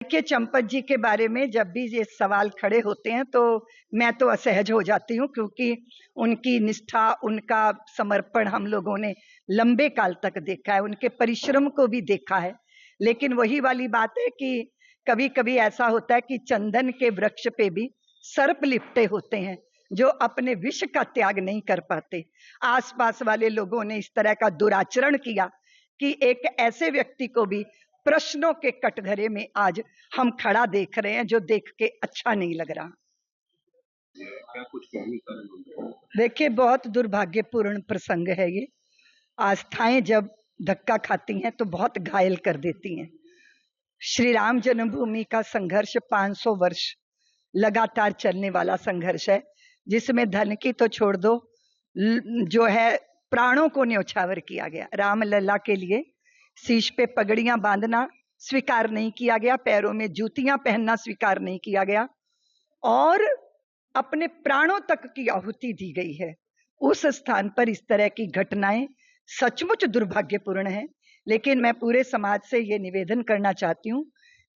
देखिए, चंपत जी के बारे में जब भी ये सवाल खड़े होते हैं तो मैं तो असहज हो जाती हूँ, क्योंकि उनकी निष्ठा, उनका समर्पण हम लोगों ने लंबे काल तक देखा है, उनके परिश्रम को भी देखा है। लेकिन वही वाली बात है कि कभी कभी ऐसा होता है कि चंदन के वृक्ष पे भी सर्प लिपटे होते हैं जो अपने विष का त्याग नहीं कर पाते। आसपास वाले लोगों ने इस तरह का दुराचरण किया कि एक ऐसे व्यक्ति को भी प्रश्नों के कटघरे में आज हम खड़ा देख रहे हैं, जो देख के अच्छा नहीं लग रहा। क्या कुछ कहने का? देखिए, बहुत दुर्भाग्यपूर्ण प्रसंग है ये। आस्थाएं जब धक्का खाती हैं तो बहुत घायल कर देती हैं। श्री राम जन्मभूमि का संघर्ष 500 वर्ष लगातार चलने वाला संघर्ष है, जिसमें धन की तो छोड़ दो, जो है प्राणों को न्यौछावर किया गया। राम लला के लिए शीश पे पगड़ियां बांधना स्वीकार नहीं किया गया, पैरों में जूतियां पहनना स्वीकार नहीं किया गया, और अपने प्राणों तक की आहुति दी गई है। उस स्थान पर इस तरह की घटनाएं सचमुच दुर्भाग्यपूर्ण है। लेकिन मैं पूरे समाज से ये निवेदन करना चाहती हूँ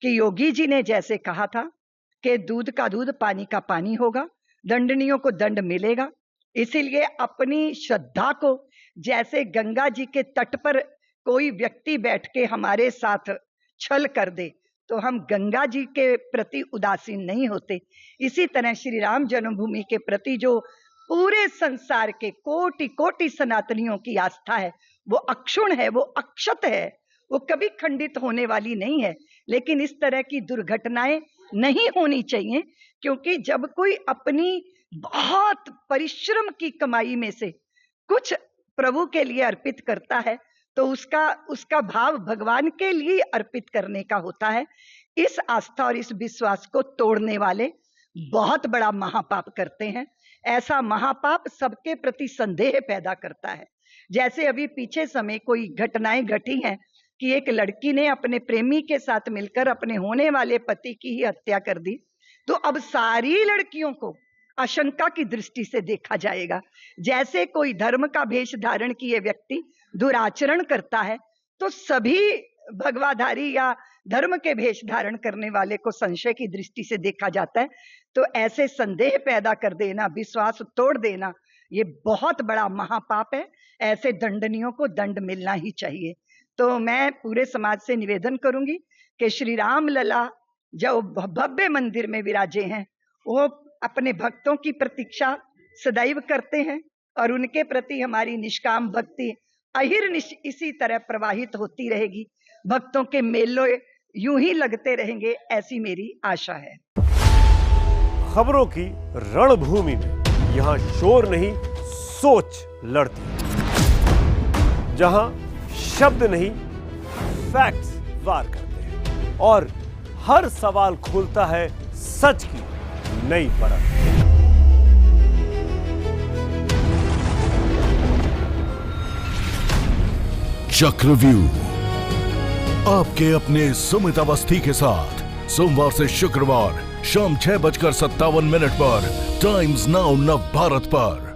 कि योगी जी ने जैसे कहा था कि दूध का दूध, पानी का पानी होगा, दंडनियों को दंड मिलेगा, इसीलिए अपनी श्रद्धा को, जैसे गंगा जी के तट पर कोई व्यक्ति बैठ के हमारे साथ छल कर दे तो हम गंगा जी के प्रति उदासीन नहीं होते, इसी तरह श्री राम जन्मभूमि के प्रति जो पूरे संसार के कोटि कोटि सनातनियों की आस्था है, वो अक्षुण्ण है, वो अक्षत है, वो कभी खंडित होने वाली नहीं है। लेकिन इस तरह की दुर्घटनाएं नहीं होनी चाहिए, क्योंकि जब कोई अपनी बहुत परिश्रम की कमाई में से कुछ प्रभु के लिए अर्पित करता है तो उसका भाव भगवान के लिए अर्पित करने का होता है। इस आस्था और इस विश्वास को तोड़ने वाले बहुत बड़ा महापाप करते हैं। ऐसा महापाप सबके प्रति संदेह पैदा करता है। जैसे अभी पीछे समय कोई घटनाएं घटी हैं कि एक लड़की ने अपने प्रेमी के साथ मिलकर अपने होने वाले पति की ही हत्या कर दी, तो अब सारी लड़कियों को आशंका की दृष्टि से देखा जाएगा। जैसे कोई धर्म का भेष धारण किए व्यक्ति दुराचरण करता है तो सभी भगवाधारी या धर्म के भेष धारण करने वाले को संशय की दृष्टि से देखा जाता है। तो ऐसे संदेह पैदा कर देना, विश्वास तोड़ देना, ये बहुत बड़ा महापाप है। ऐसे दंडनियों को दंड मिलना ही चाहिए। तो मैं पूरे समाज से निवेदन करूंगी कि श्री राम लला जो भव्य मंदिर में विराजे हैं, वो अपने भक्तों की प्रतीक्षा सदैव करते हैं और उनके प्रति हमारी निष्काम भक्ति अहिर्निश इसी तरह प्रवाहित होती रहेगी। भक्तों के मेले यूं ही लगते रहेंगे, ऐसी मेरी आशा है। खबरों की रणभूमि में यहाँ शोर नहीं, सोच लड़ती है। जहां शब्द नहीं, फैक्ट्स वार करते हैं और हर सवाल खोलता है सच की नई परत। चक्रव्यूह आपके अपने सुमित अवस्थी के साथ सोमवार से शुक्रवार शाम 6:57 पर टाइम्स नाउ नव भारत पर।